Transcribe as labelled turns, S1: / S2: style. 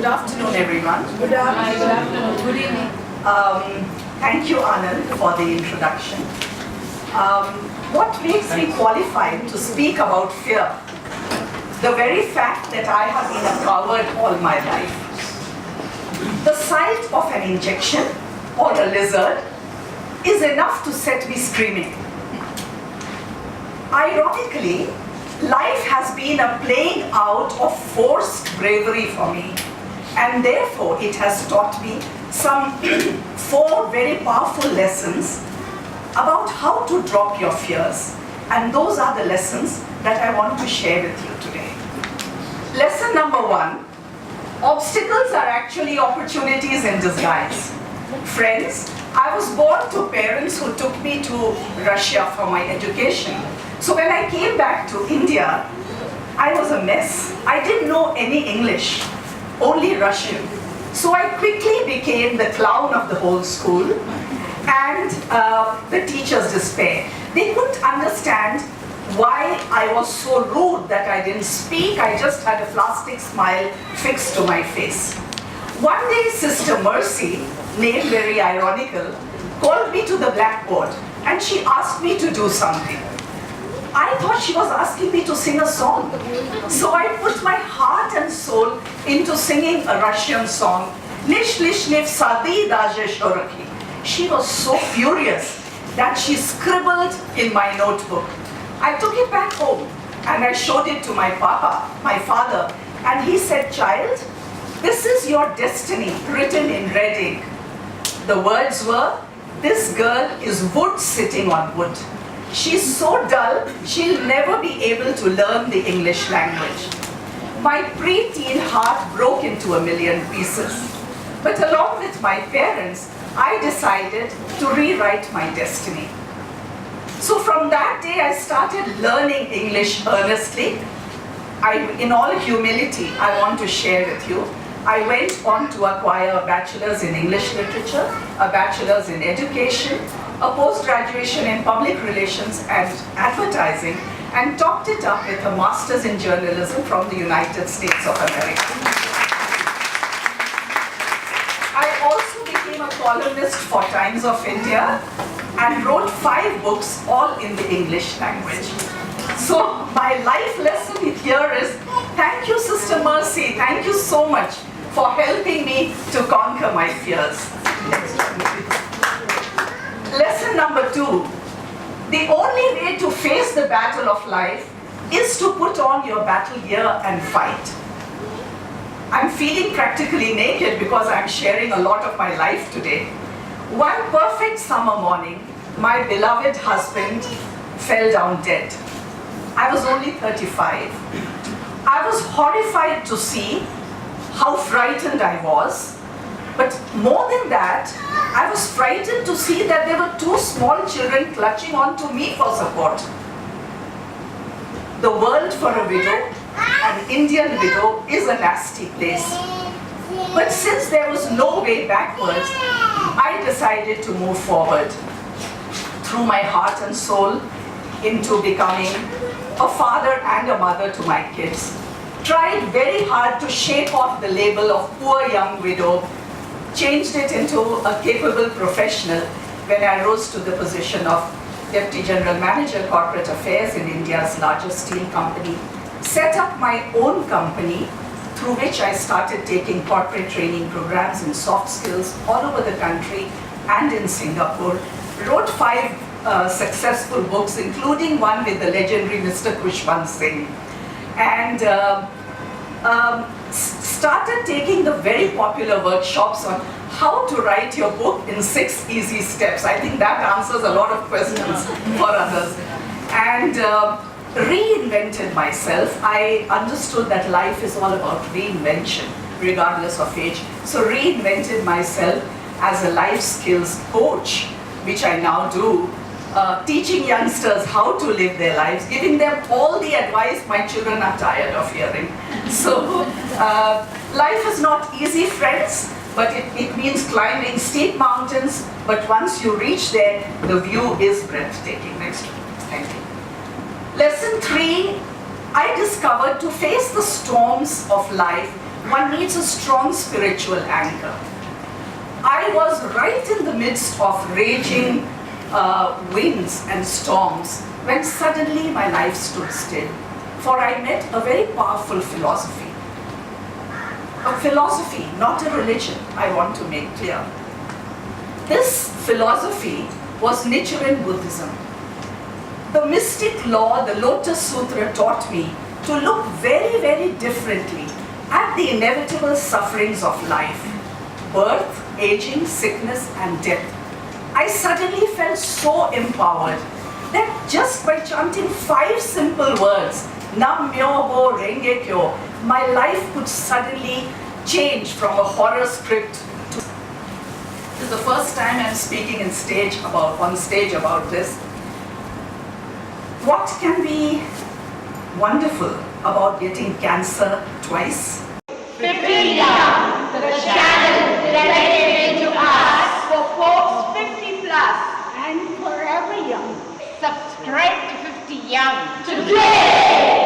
S1: Good afternoon, everyone.
S2: Good afternoon.
S1: Good afternoon. Good evening. Thank you, Anand, for the introduction. What makes me qualified to speak about fear? The very fact that I have been a coward all my life. The sight of an injection or a lizard is enough to set me screaming. Ironically, life has been a playing out of forced bravery for me, and therefore it has taught me some 4 very powerful lessons about how to drop your fears. And those are the lessons that I want to share with you today. Lesson number 1, obstacles are actually opportunities in disguise. Friends, I was born to parents who took me to Russia for my education. So when I came back to India, I was a mess. I didn't know any English, only Russian. So I quickly became the clown of the whole school, and the teachers' despair. They couldn't understand why I was so rude that I didn't speak. I just had a plastic smile fixed to my face. One day, Sister Mercy, name very ironical, called me to the blackboard and she asked me to do something. I thought she was asking me to sing a song. So I put my heart and soul into singing a Russian song, Nish Lishnev Sadi Daje Shoraki. She was so furious that she scribbled in my notebook. I took it back home and I showed it to my papa, my father, and he said, "Child, this is your destiny written in red ink." The words were, "This girl is wood sitting on wood. She's so dull, she'll never be able to learn the English language." My pre-teen heart broke into a million pieces. But along with my parents, I decided to rewrite my destiny. So from that day, I started learning English earnestly. In all humility, I want to share with you, I went on to acquire a bachelor's in English literature, a bachelor's in education, a post-graduation in public relations and advertising, and topped it up with a master's in journalism from the United States of America. I also became a columnist for Times of India and wrote 5 books, all in the English language. So my life lesson here is, thank you, Sister Mercy, thank you so much for helping me to conquer my fears. Lesson number 2, the only way to face the battle of life is to put on your battle gear and fight. I'm feeling practically naked because I'm sharing a lot of my life today. One perfect summer morning, my beloved husband fell down dead. I was only 35. I was horrified to see how frightened I was, but more than that, I was frightened to see that there were 2 small children clutching onto me for support. The world for a widow, an Indian widow, is a nasty place. But since there was no way backwards, I decided to move forward through my heart and soul into becoming a father and a mother to my kids. Tried very hard to shake off the label of poor young widow, changed it into a capable professional when I rose to the position of Deputy General Manager Corporate Affairs in India's largest steel company, set up my own company through which I started taking corporate training programs in soft skills all over the country and in Singapore, wrote 5 successful books, including one with the legendary Mr. Kushwant Singh, and started taking the very popular workshops on how to write your book in 6 easy steps. I think that answers a lot of questions for others. And reinvented myself. I understood that life is all about reinvention, regardless of age. So reinvented myself as a life skills coach, which I now do, teaching youngsters how to live their lives, giving them all the advice my children are tired of hearing. So life is not easy, friends, but it means climbing steep mountains, but once you reach there, the view is breathtaking. Next one. Thank you. Lesson 3, I discovered to face the storms of life, one needs a strong spiritual anchor. I was right in the midst of raging winds and storms when suddenly my life stood still, for I met a very powerful philosophy. A philosophy, not a religion, I want to make clear. This philosophy was Nichiren Buddhism. The mystic law, the Lotus Sutra, taught me to look very, very differently at the inevitable sufferings of life: birth, aging, sickness, and death. I suddenly felt so empowered that just by chanting 5 simple words, Nam Myoho Renge Kyo, my life could suddenly change from a horror script to... This is the first time I'm speaking on stage about this. What can be wonderful about getting cancer twice?
S2: 50Young, the channel dedicated to us for folks 50 plus
S3: and forever young.
S2: Subscribe to 50Young
S3: Today!